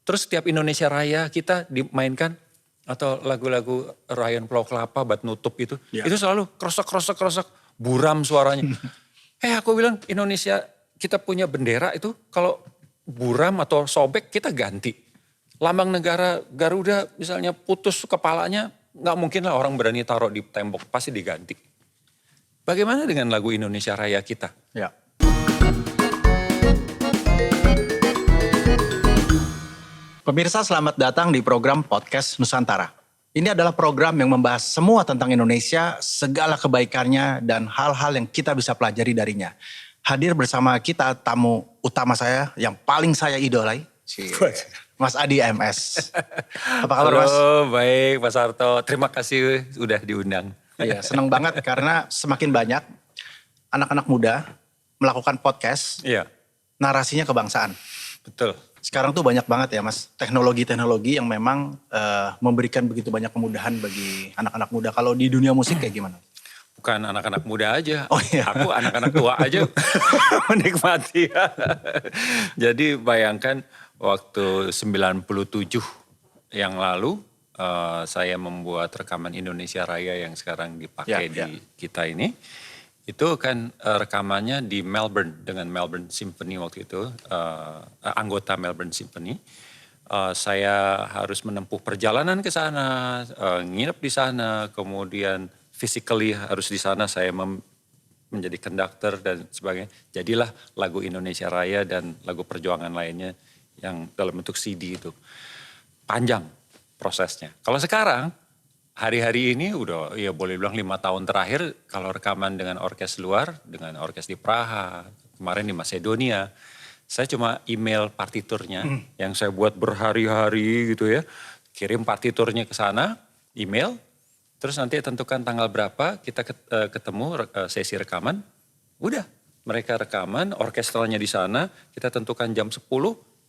Terus setiap Indonesia Raya kita dimainkan atau lagu-lagu Rayaan Pulau Kelapa buat nutup itu. Ya. Itu selalu krosok, buram suaranya. Aku bilang Indonesia kita punya bendera itu kalau buram atau sobek kita ganti. Lambang negara Garuda misalnya putus kepalanya, nggak mungkin lah orang berani taruh di tembok, pasti diganti. Bagaimana dengan lagu Indonesia Raya kita? Ya. Pemirsa, selamat datang di program Podcast Nusantara. Ini adalah program yang membahas semua tentang Indonesia, segala kebaikannya dan hal-hal yang kita bisa pelajari darinya. Hadir bersama kita tamu utama saya yang paling saya idolai, Mas Adi MS. Apa kabar, Mas? Halo, baik Mas Harto. Terima kasih sudah diundang. Iya, senang banget karena semakin banyak anak-anak muda melakukan podcast, Iya, narasinya kebangsaan. betul. Sekarang tuh banyak banget ya, Mas, teknologi-teknologi yang memang memberikan begitu banyak kemudahan bagi anak-anak muda. Kalau di dunia musik kayak gimana? Bukan anak-anak muda aja, Oh iya. aku anak-anak tua aja menikmati. Jadi bayangkan waktu 97 yang lalu saya membuat rekaman Indonesia Raya yang sekarang dipakai di kita ini. Itu kan rekamannya di Melbourne dengan Melbourne Symphony waktu itu, anggota Melbourne Symphony. Saya harus menempuh perjalanan ke sana, nginep di sana, kemudian physically harus di sana, saya menjadi konduktor dan sebagainya. Jadilah lagu Indonesia Raya dan lagu perjuangan lainnya yang dalam bentuk CD itu. Panjang prosesnya. Kalau sekarang, hari-hari ini udah ya boleh bilang 5 tahun terakhir kalau rekaman dengan orkes luar, dengan orkes di Praha, kemarin di Macedonia, saya cuma email partiturnya yang saya buat berhari-hari gitu ya. Kirim partiturnya ke sana, email, terus nanti tentukan tanggal berapa kita ketemu sesi rekaman, udah mereka rekaman, orkestralnya di sana, kita tentukan jam 10,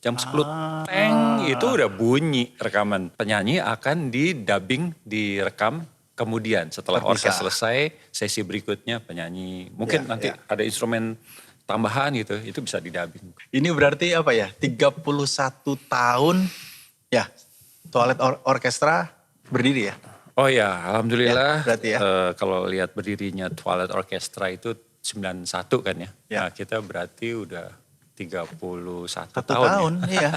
jam 10 teng itu udah bunyi rekaman. Penyanyi akan di-dubbing, direkam, kemudian setelah orkes selesai, sesi berikutnya penyanyi. Mungkin nanti ada instrumen tambahan gitu, itu bisa di-dubbing. Ini berarti apa ya, 31 tahun ya Toilet Orkestra berdiri ya? Oh ya, alhamdulillah. Ya, berarti ya. Kalau lihat berdirinya Twilight Orchestra itu 91 kan ya. Ya. Nah kita berarti udah 31 1 tahun. tahun, Ya. iya.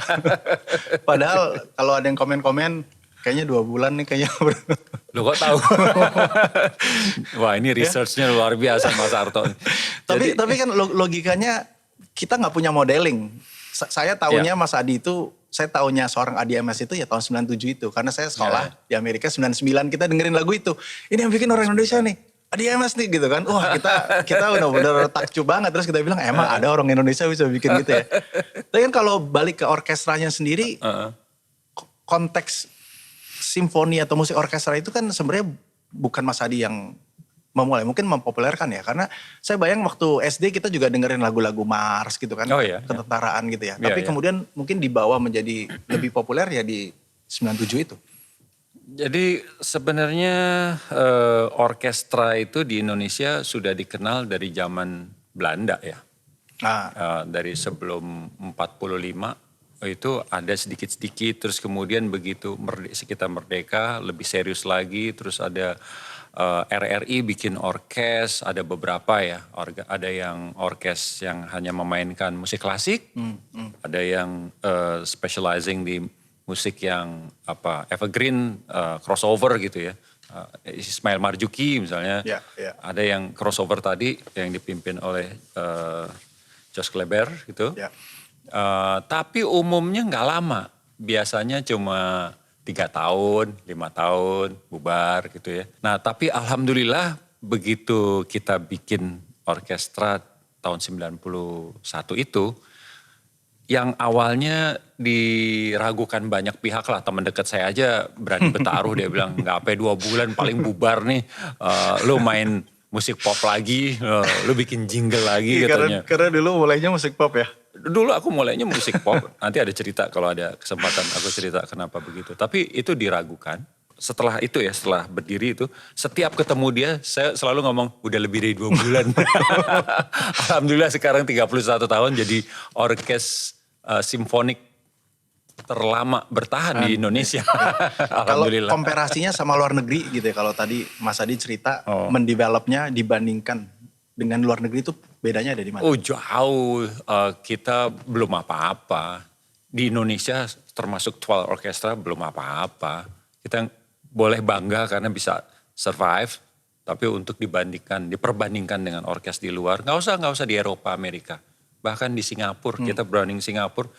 Padahal kalau ada yang komen-komen, kayaknya 2 bulan nih kayaknya. Lo kok tahu? Wah ini researchnya luar biasa Mas Harto. Tapi kan logikanya kita nggak punya modeling. Saya tahunya Mas Adi itu, saya tahunya seorang Adi MS itu ya tahun 97 itu. Karena saya sekolah di Amerika 99, kita dengerin lagu itu. Ini yang bikin orang Indonesia nih, Adi MS nih gitu kan. Wah kita benar-benar takjub banget. Terus kita bilang emang ada orang Indonesia bisa bikin gitu ya. Tapi kan kalau balik ke orkestranya sendiri, konteks simfoni atau musik orkestra itu kan sebenarnya bukan Mas Adi yang memulai, mungkin mempopulerkan ya. Karena saya bayang waktu SD kita juga dengerin lagu-lagu Mars gitu kan. Oh iya. Ketentaraan gitu ya. Iya, Tapi iya. kemudian mungkin dibawa menjadi lebih populer ya di 97 itu. Jadi sebenarnya orkestra itu di Indonesia sudah dikenal dari zaman Belanda ya. Dari sebelum 45 itu ada sedikit-sedikit, terus kemudian begitu kita merdeka lebih serius lagi, terus ada RRI bikin orkes, ada beberapa ya, ada yang orkes yang hanya memainkan musik klasik, ada yang specializing di musik yang evergreen, crossover gitu ya. Ismail Marzuki misalnya, ada yang crossover tadi yang dipimpin oleh Jos Kleber gitu. Tapi umumnya nggak lama, biasanya cuma 3 tahun, 5 tahun, bubar gitu ya. Nah tapi alhamdulillah begitu kita bikin orkestra tahun 91 itu, yang awalnya diragukan banyak pihak lah, teman dekat saya aja berani bertaruh, dia bilang nggak sampai 2 bulan paling bubar nih, lu main musik pop lagi, lu bikin jingle lagi katanya. Karena dulu mulainya musik pop ya? Dulu aku mulainya musik pop, nanti ada cerita kalau ada kesempatan aku cerita kenapa begitu. Tapi itu diragukan. Setelah itu ya, setelah berdiri itu, setiap ketemu dia saya selalu ngomong udah lebih dari 2 bulan. Alhamdulillah sekarang 31 tahun jadi orkes simfonik terlama bertahan di Indonesia. Kalau Alhamdulillah. komparasinya sama luar negeri gitu ya, kalau tadi Mas Adi cerita mendevelopnya dibandingkan dengan luar negeri itu bedanya ada di mana? Oh jauh, kita belum apa-apa. Di Indonesia termasuk 12 orkestra belum apa-apa. Kita boleh bangga karena bisa survive, tapi untuk diperbandingkan dengan orkes di luar, nggak usah di Eropa, Amerika. Bahkan di Singapura, kita berunding Singapura,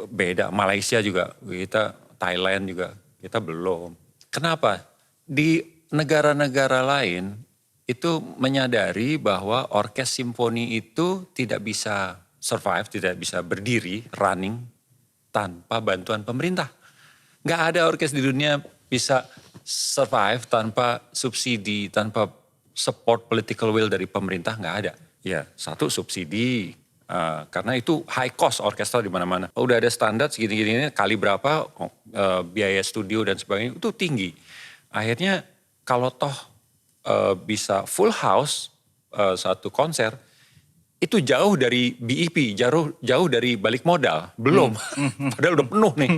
beda. Malaysia juga, kita Thailand juga, kita belum. Kenapa? Di negara-negara lain itu menyadari bahwa orkes simfoni itu tidak bisa survive, tidak bisa berdiri, running, tanpa bantuan pemerintah. Nggak ada orkes di dunia bisa survive tanpa subsidi, tanpa support political will dari pemerintah, nggak ada. Ya, satu subsidi, karena itu high cost orkestra di mana-mana. Udah ada standar segini-gini, kali berapa biaya studio dan sebagainya, itu tinggi. Akhirnya kalau toh bisa full house satu konser, itu jauh dari BEP, jauh dari balik modal, belum. Padahal udah penuh nih.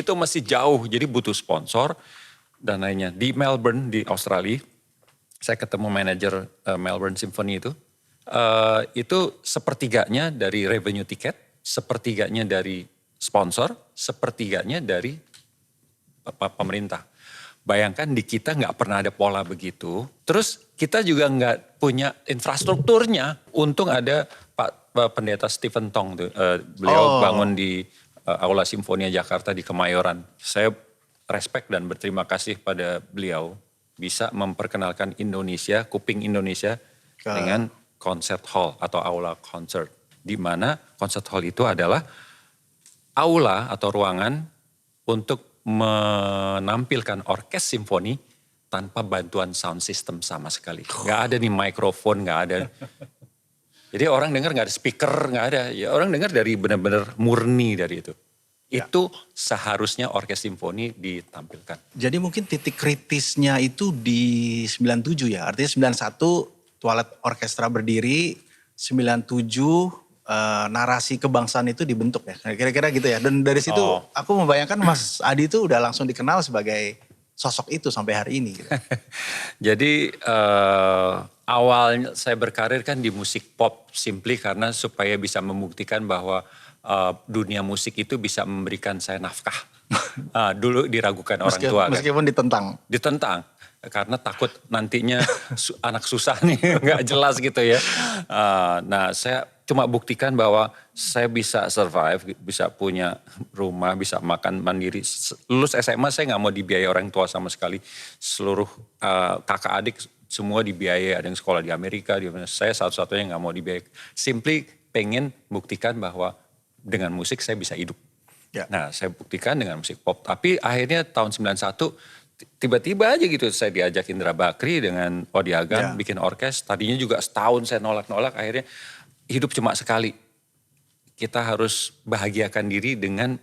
Itu masih jauh, jadi butuh sponsor dan lainnya. Di Melbourne, di Australia, saya ketemu manajer Melbourne Symphony itu sepertiganya dari revenue tiket, sepertiganya dari sponsor, sepertiganya dari pemerintah. Bayangkan di kita nggak pernah ada pola begitu. Terus kita juga nggak punya infrastrukturnya. Untung ada Pak Pendeta Stephen Tong tuh, beliau bangun di Aula Simfonia Jakarta di Kemayoran. Saya respect dan berterima kasih pada beliau bisa memperkenalkan Indonesia, kuping Indonesia dengan concert hall atau aula concert. Di mana concert hall itu adalah aula atau ruangan untuk menampilkan orkes simfoni tanpa bantuan sound system sama sekali. Nggak ada nih mikrofon, nggak ada. Jadi orang dengar nggak ada speaker, nggak ada. Ya orang dengar dari benar-benar murni dari itu. Ya. Itu seharusnya orkes simfoni ditampilkan. Jadi mungkin titik kritisnya itu di 97 ya. Artinya 91 Twilight Orchestra berdiri, 97 narasi kebangsaan itu dibentuk ya. Kira-kira gitu ya. Dan dari situ aku membayangkan Mas Adi itu udah langsung dikenal sebagai sosok itu sampai hari ini. Gitu. Jadi awalnya saya berkarir kan di musik pop simply karena supaya bisa membuktikan bahwa dunia musik itu bisa memberikan saya nafkah. Dulu diragukan orang tua. Meskipun ditentang. Ditentang. Karena takut nantinya anak susah nih, nggak jelas gitu ya. Nah saya cuma buktikan bahwa saya bisa survive, bisa punya rumah, bisa makan mandiri. Lulus SMA saya nggak mau dibiayai orang tua sama sekali. Seluruh kakak adik semua dibiayai, ada yang sekolah di Amerika. Saya satu-satunya nggak mau dibiayai. Simply pengen buktikan bahwa dengan musik saya bisa hidup. Ya. Nah saya buktikan dengan musik pop. Tapi akhirnya tahun 91 tiba-tiba aja gitu saya diajak Indra Bakri dengan Odi Agam bikin orkes. Tadinya juga setahun saya nolak-nolak, akhirnya hidup cuma sekali. Kita harus bahagiakan diri dengan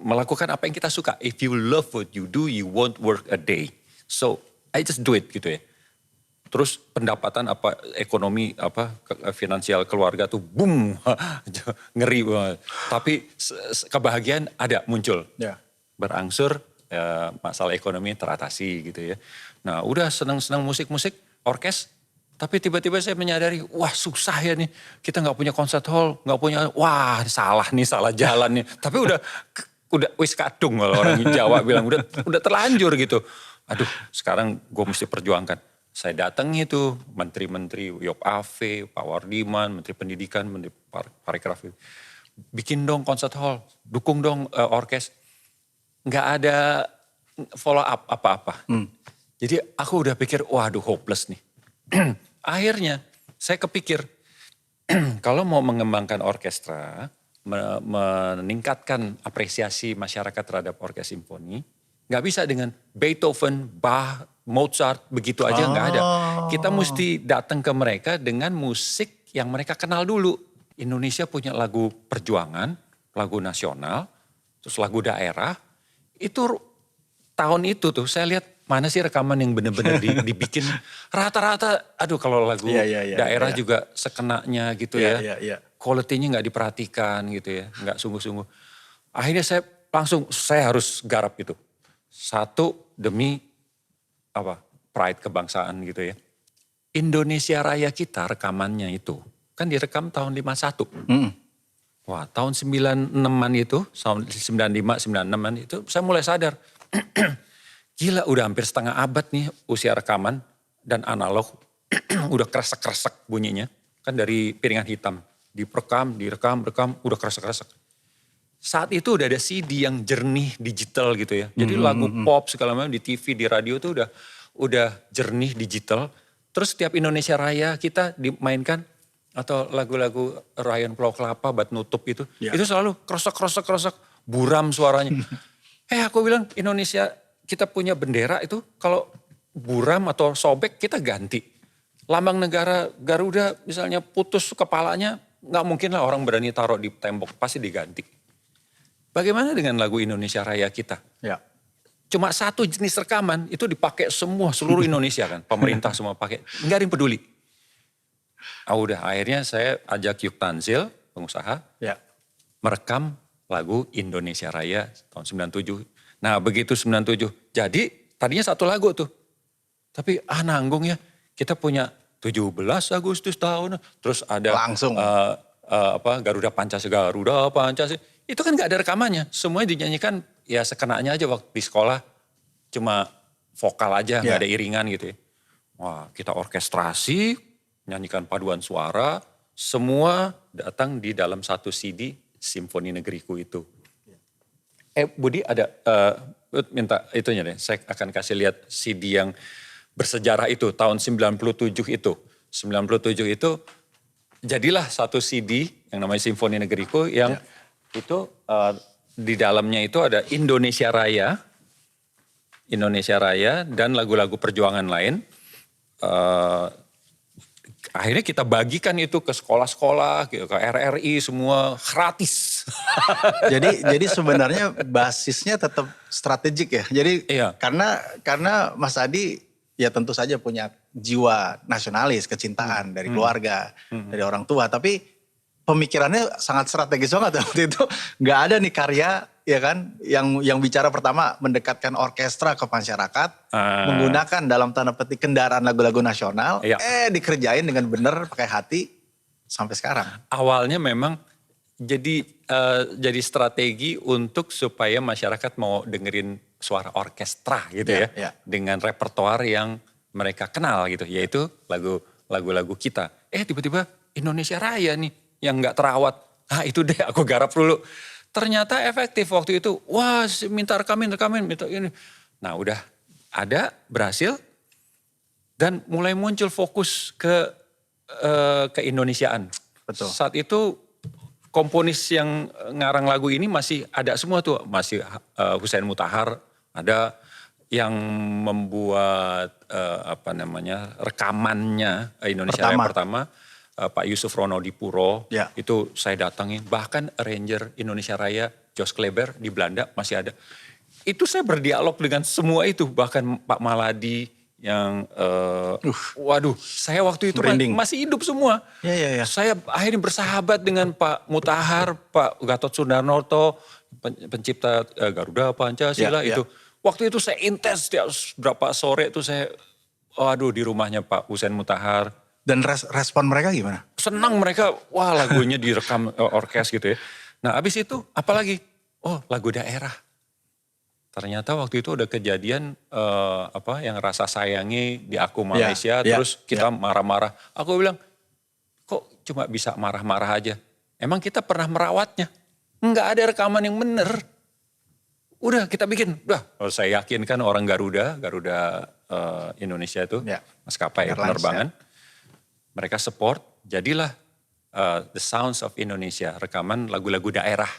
melakukan apa yang kita suka. If you love what you do, you won't work a day. So I just do it gitu ya. Terus pendapatan ekonomi finansial keluarga tuh boom, ngeri banget. Tapi kebahagiaan ada muncul. Ya. Berangsur masalah ekonomi teratasi gitu ya. Nah udah senang-senang musik-musik, orkes. Tapi tiba-tiba saya menyadari, wah susah ya nih. Kita gak punya concert hall, gak punya, wah salah nih, salah jalan nih. Tapi udah wis kadung kalau orang Jawa bilang, udah terlanjur gitu. Aduh sekarang gue mesti perjuangkan. Saya datang itu menteri-menteri Yop Ave, Pak Wardiman, Menteri Pendidikan, Menteri Parekraf. Bikin dong concert hall, dukung dong orkes. Nggak ada follow up apa-apa. Jadi aku udah pikir, waduh hopeless nih. Akhirnya saya kepikir, kalau mau mengembangkan orkestra, meningkatkan apresiasi masyarakat terhadap orkes simfoni, nggak bisa dengan Beethoven, Bach, Mozart, begitu aja nggak ada. Kita mesti datang ke mereka dengan musik yang mereka kenal dulu. Indonesia punya lagu perjuangan, lagu nasional, terus lagu daerah. Itu tahun itu tuh saya lihat mana sih rekaman yang benar-benar dibikin. Rata-rata, aduh kalau lagu daerah juga sekenanya gitu ya. Quality-nya nggak diperhatikan gitu ya, nggak sungguh-sungguh. Akhirnya saya langsung saya harus garap itu. Satu demi pride kebangsaan gitu ya. Indonesia Raya kita rekamannya itu kan direkam tahun 51. Wah, tahun 96-an itu, tahun 95, 96-an itu saya mulai sadar. Gila, udah hampir setengah abad nih usia rekaman dan analog. Udah kresek-kresek bunyinya. Kan dari piringan hitam. Direkam, udah kresek-kresek. Saat itu udah ada CD yang jernih digital gitu ya. Jadi lagu pop segala macam di TV, di radio itu udah jernih digital. Terus setiap Indonesia Raya kita dimainkan atau lagu-lagu Rayaan Pulau Kelapa, Bat Nutup itu selalu krosok, buram suaranya. Aku bilang Indonesia kita punya bendera itu kalau buram atau sobek kita ganti. Lambang negara Garuda misalnya putus kepalanya, nggak mungkin lah orang berani taruh di tembok, pasti diganti. Bagaimana dengan lagu Indonesia Raya kita? Ya. Cuma satu jenis rekaman itu dipakai semua seluruh Indonesia kan, pemerintah semua pakai, nggak ada yang peduli. Udah akhirnya saya ajak Yuk Tanzil, pengusaha, merekam lagu Indonesia Raya tahun 97. Nah begitu 97, jadi tadinya satu lagu tuh. Tapi nanggung ya, kita punya 17 Agustus tahun, terus ada langsung Garuda Pancasila, itu kan gak ada rekamannya. Semuanya dinyanyikan ya sekenanya aja waktu di sekolah, cuma vokal aja, gak ada iringan gitu ya. Wah kita orkestrasi, nyanyikan paduan suara, semua datang di dalam satu CD Simfoni Negeriku itu. Budi ada, minta itunya deh, saya akan kasih lihat CD yang bersejarah itu, tahun 97 itu. 97 itu jadilah satu CD yang namanya Simfoni Negeriku yang itu di dalamnya itu ada Indonesia Raya dan lagu-lagu perjuangan lain. Akhirnya kita bagikan itu ke sekolah-sekolah, ke RRI semua gratis. Jadi sebenarnya basisnya tetap strategik ya. Jadi karena Mas Adi ya tentu saja punya jiwa nasionalis, kecintaan dari keluarga, dari orang tua. Tapi pemikirannya sangat strategis banget waktu itu. Nggak ada nih karya ya kan yang bicara pertama mendekatkan orkestra ke masyarakat, menggunakan dalam tanda petik kendaraan lagu-lagu nasional, dikerjain dengan benar pakai hati sampai sekarang. Awalnya memang jadi strategi untuk supaya masyarakat mau dengerin suara orkestra gitu ya. Dengan repertoar yang mereka kenal gitu, yaitu lagu-lagu kita. Tiba-tiba Indonesia Raya nih yang gak terawat. Itu deh aku garap dulu. Ternyata efektif waktu itu. Wah minta rekamin, minta ini. Nah udah ada, berhasil. Dan mulai muncul fokus ke keindonesiaan. Betul. Saat itu komponis yang ngarang lagu ini masih ada semua tuh. Masih Husain Mutahar ada yang membuat rekamannya Indonesia Raya pertama. Pak Yusuf Ronodipuro, itu saya datangin. Bahkan arranger Indonesia Raya, Jos Kleber di Belanda masih ada. Itu saya berdialog dengan semua itu. Bahkan Pak Maladi yang, waduh saya waktu itu masih hidup semua. Saya akhirnya bersahabat dengan Pak Mutahar, Pak Gatot Sundarnoto, pencipta Garuda Pancasila itu. Waktu itu saya intens, berapa sore itu saya, di rumahnya Pak Husain Mutahar. Dan respon mereka gimana? Senang mereka, wah lagunya direkam orkes gitu ya. Nah abis itu apalagi? Lagu daerah. Ternyata waktu itu ada kejadian yang rasa sayangi di Aku Malaysia, terus kita marah-marah. Aku bilang, kok cuma bisa marah-marah aja? Emang kita pernah merawatnya? Enggak ada rekaman yang bener. Udah kita bikin, saya yakin kan orang Garuda Indonesia itu, maskapai penerbangan. Mereka support, jadilah The Sounds of Indonesia, rekaman lagu-lagu daerah.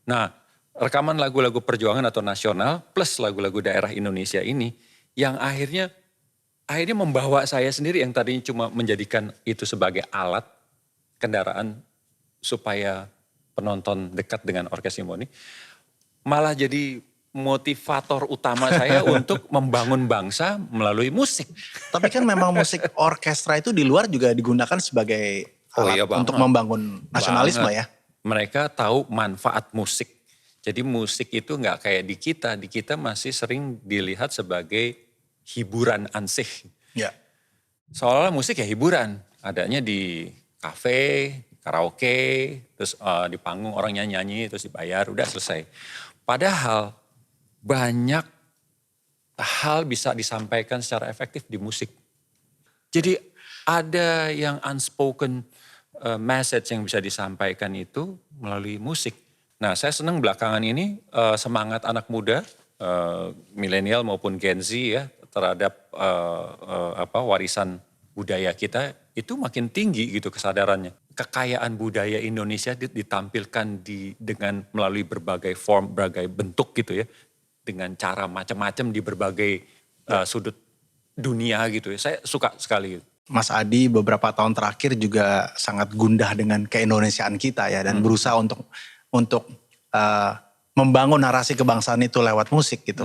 Nah, rekaman lagu-lagu perjuangan atau nasional plus lagu-lagu daerah Indonesia ini yang akhirnya membawa saya sendiri yang tadinya cuma menjadikan itu sebagai alat kendaraan supaya penonton dekat dengan orkes simfoni, malah jadi motivator utama saya untuk membangun bangsa melalui musik. Tapi kan memang musik orkestra itu di luar juga digunakan sebagai alat untuk membangun nasionalisme ya. Mereka tahu manfaat musik. Jadi musik itu nggak kayak di kita masih sering dilihat sebagai hiburan ansih. Ya. Seolah-olah musik ya hiburan, adanya di kafe, karaoke, terus di panggung orang nyanyi-nyanyi, terus dibayar, udah selesai. Padahal banyak hal bisa disampaikan secara efektif di musik. Jadi ada yang unspoken message yang bisa disampaikan itu melalui musik. Nah, saya senang belakangan ini semangat anak muda, milenial maupun Gen Z ya, terhadap warisan budaya kita itu makin tinggi gitu kesadarannya. Kekayaan budaya Indonesia ditampilkan dengan melalui berbagai form, berbagai bentuk gitu ya, dengan cara macam-macam di berbagai sudut dunia gitu ya. Saya suka sekali gitu. Mas Adi beberapa tahun terakhir juga sangat gundah dengan keindonesiaan kita ya, dan berusaha untuk membangun narasi kebangsaan itu lewat musik gitu.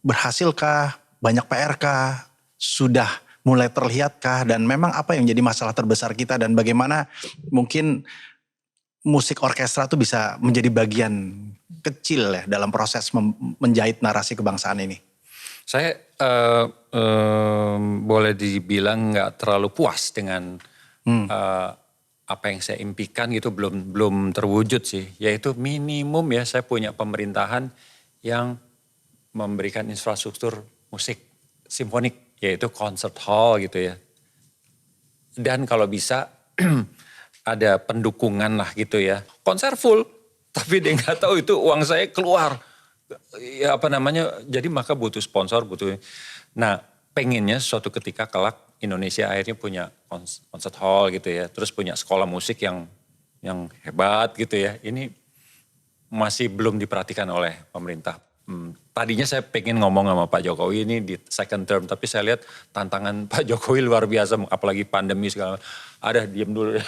Berhasilkah? Banyak PR-kah? Sudah mulai terlihatkah? Dan memang apa yang jadi masalah terbesar kita, dan bagaimana mungkin musik orkestra itu bisa menjadi bagian kecil ya dalam proses menjahit narasi kebangsaan ini? Saya boleh dibilang nggak terlalu puas dengan apa yang saya impikan gitu, belum terwujud sih. Yaitu minimum ya, saya punya pemerintahan yang memberikan infrastruktur musik simfonik, yaitu concert hall gitu ya. Dan kalau bisa ada pendukungan lah gitu ya. Konser full, tapi dia nggak tahu itu uang saya keluar. Ya jadi maka butuh sponsor, Nah, pengennya suatu ketika kelak Indonesia akhirnya punya concert hall gitu ya. Terus punya sekolah musik yang hebat gitu ya. Ini masih belum diperhatikan oleh pemerintah. Tadinya saya pengen ngomong sama Pak Jokowi ini di second term, tapi saya lihat tantangan Pak Jokowi luar biasa, apalagi pandemi segala. Ada diem dulu.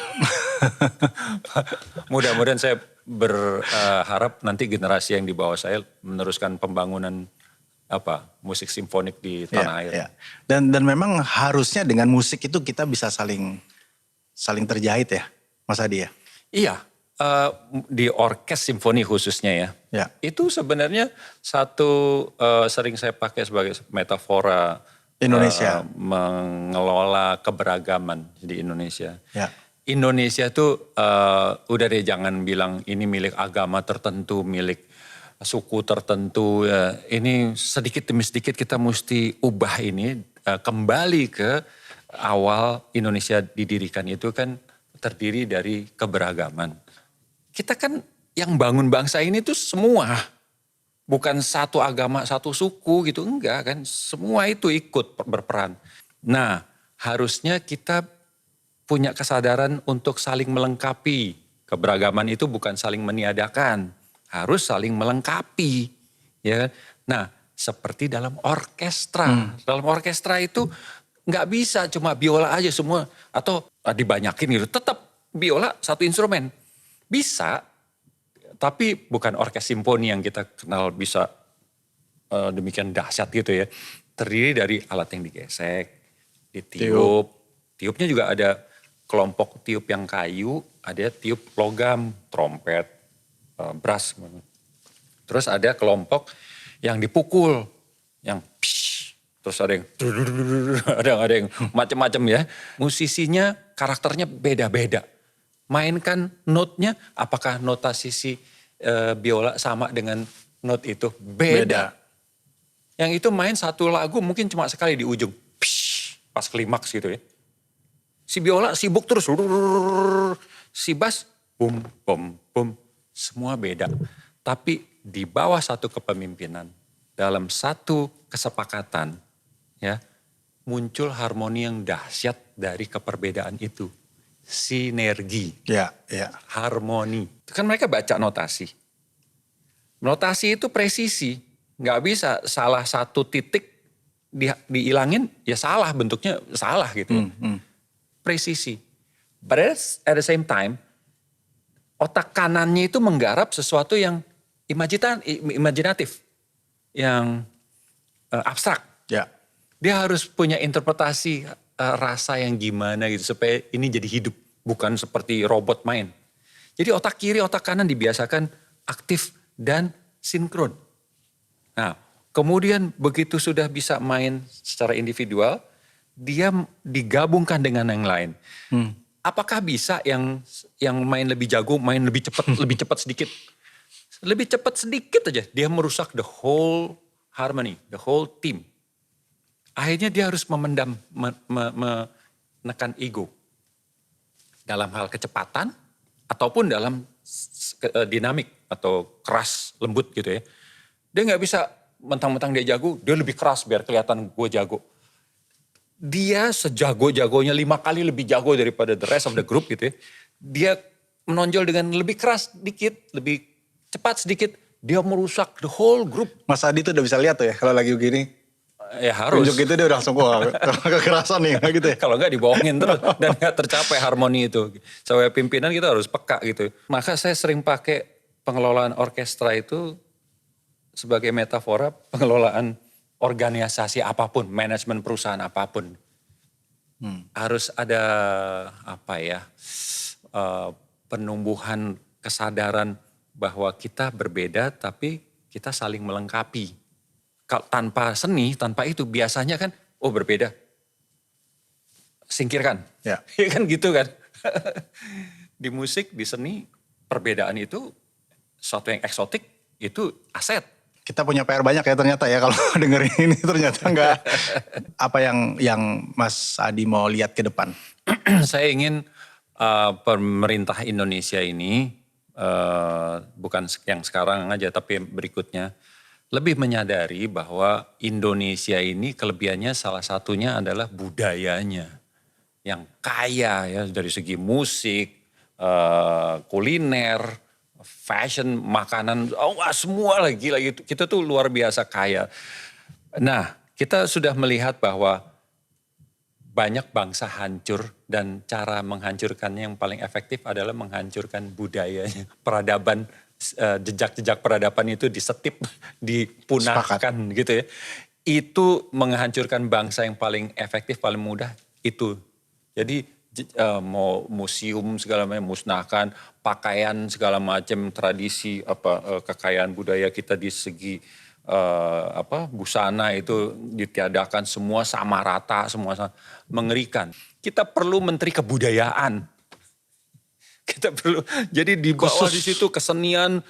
Mudah-mudahan saya berharap nanti generasi yang di bawah saya meneruskan pembangunan musik simfonik di tanah air. Ya. Dan memang harusnya dengan musik itu kita bisa saling terjahit ya, Mas Adi ya. Iya, di orkes simfoni khususnya ya. Ya. Itu sebenarnya satu sering saya pakai sebagai metafora Indonesia mengelola keberagaman di Indonesia. Ya. Indonesia tuh udah deh jangan bilang ini milik agama tertentu, milik suku tertentu. Ya. Ini sedikit demi sedikit kita mesti ubah ini kembali ke awal Indonesia didirikan itu kan terdiri dari keberagaman. Kita kan yang bangun bangsa ini tuh semua, bukan satu agama, satu suku gitu, enggak kan. Semua itu ikut berperan. Nah, harusnya kita punya kesadaran untuk saling melengkapi. Keberagaman itu bukan saling meniadakan, harus saling melengkapi. Ya. Nah, seperti dalam orkestra. Dalam orkestra itu nggak bisa cuma biola aja semua atau dibanyakin gitu. Tetap biola satu instrumen. Bisa, tapi bukan orkes simfoni yang kita kenal bisa demikian dahsyat gitu ya. Terdiri dari alat yang digesek, ditiup. Tiupnya juga ada kelompok tiup yang kayu, ada tiup logam, trompet, brass. Terus ada kelompok yang dipukul, yang psh, terus ada yang ada yang macam-macam ya. Musisinya karakternya beda-beda. Mainkan notnya, apakah notasi si biola sama dengan not itu? Beda. Yang itu main satu lagu mungkin cuma sekali di ujung, psh, pas klimaks gitu ya. Si biola sibuk terus, si bass, bum, bum, bum, semua beda. Tapi di bawah satu kepemimpinan, dalam satu kesepakatan, ya muncul harmoni yang dahsyat dari keperbedaan itu. Sinergi, harmoni. Itu kan mereka baca notasi. Notasi itu presisi, nggak bisa salah satu titik dihilangin, ya salah bentuknya salah gitu. Presisi. But at the same time, otak kanannya itu menggarap sesuatu yang imajinatif, yang abstrak. Ya. Dia harus punya interpretasi rasa yang gimana gitu supaya ini jadi hidup, bukan seperti robot main. Jadi otak kiri, otak kanan dibiasakan aktif dan sinkron. Nah, kemudian begitu sudah bisa main secara individual, dia digabungkan dengan yang lain. Apakah bisa yang main lebih jago, main lebih cepat, lebih cepat sedikit? Lebih cepat sedikit aja, dia merusak the whole harmony, the whole team. Akhirnya dia harus memendam, menekan ego. Dalam hal kecepatan, ataupun dalam dinamik atau keras, lembut gitu ya. Dia nggak bisa mentang-mentang dia jago, dia lebih keras biar kelihatan gue jago. Dia sejago-jagonya 5 kali lebih jago daripada the rest of the group gitu ya. Dia menonjol dengan lebih keras dikit, lebih cepat sedikit, dia merusak the whole group. Mas Adi tuh udah bisa lihat tuh ya kalau lagi begini. Ya harus. Tunjuk gitu dia udah langsung wah kekerasan nih gitu ya. Kalau nggak dibohongin terus dan nggak tercapai harmoni itu. Sebagai pimpinan kita harus peka gitu. Maka saya sering pakai pengelolaan orkestra itu sebagai metafora pengelolaan organisasi apapun, manajemen perusahaan apapun. Harus ada penumbuhan kesadaran bahwa kita berbeda tapi kita saling melengkapi. Kalau tanpa seni, tanpa itu biasanya kan, berbeda. Singkirkan. Ya. Ya kan gitu kan. Di musik, di seni, perbedaan itu sesuatu yang eksotik, itu aset. Kita punya PR banyak ya ternyata ya kalau dengerin ini ternyata enggak apa yang Mas Adi mau lihat ke depan. Saya ingin pemerintah Indonesia ini, bukan yang sekarang aja tapi berikutnya, lebih menyadari bahwa Indonesia ini kelebihannya salah satunya adalah budayanya yang kaya ya dari segi musik, kuliner, fashion, makanan, semua lagi kita tuh luar biasa kaya. Nah, kita sudah melihat bahwa banyak bangsa hancur dan cara menghancurkannya yang paling efektif adalah menghancurkan budayanya, peradaban. Jejak-jejak peradaban itu disetip, dipunahkan gitu ya. Itu menghancurkan bangsa yang paling efektif, paling mudah itu. Jadi mau museum segala macam musnahkan, pakaian segala macam, tradisi kekayaan budaya kita di segi busana itu ditiadakan, semua sama rata, semua sama. Mengerikan. Kita perlu menteri kebudayaan. Kita perlu, jadi di bawah di situ kesenian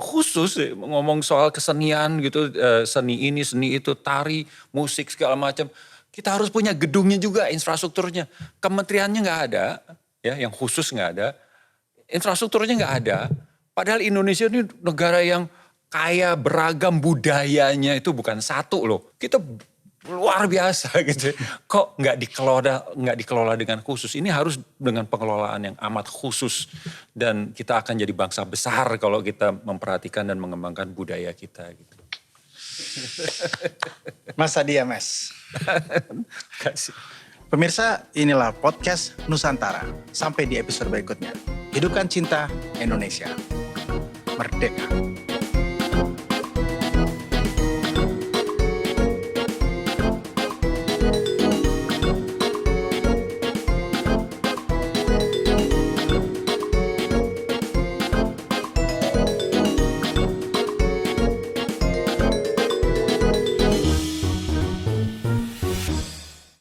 khusus ngomong soal kesenian gitu, seni ini, seni itu, tari, musik segala macam. Kita harus punya gedungnya juga, infrastrukturnya. Kementeriannya nggak ada, ya, yang khusus nggak ada, infrastrukturnya nggak ada. Padahal Indonesia ini negara yang kaya beragam budayanya itu bukan satu loh. Kita luar biasa gitu. Kok nggak dikelola dengan khusus? Ini harus dengan pengelolaan yang amat khusus dan kita akan jadi bangsa besar kalau kita memperhatikan dan mengembangkan budaya kita gitu. Mas Adi MS. Kasih. Pemirsa, inilah podcast Nusantara. Sampai di episode berikutnya. Hidupkan cinta Indonesia. Merdeka.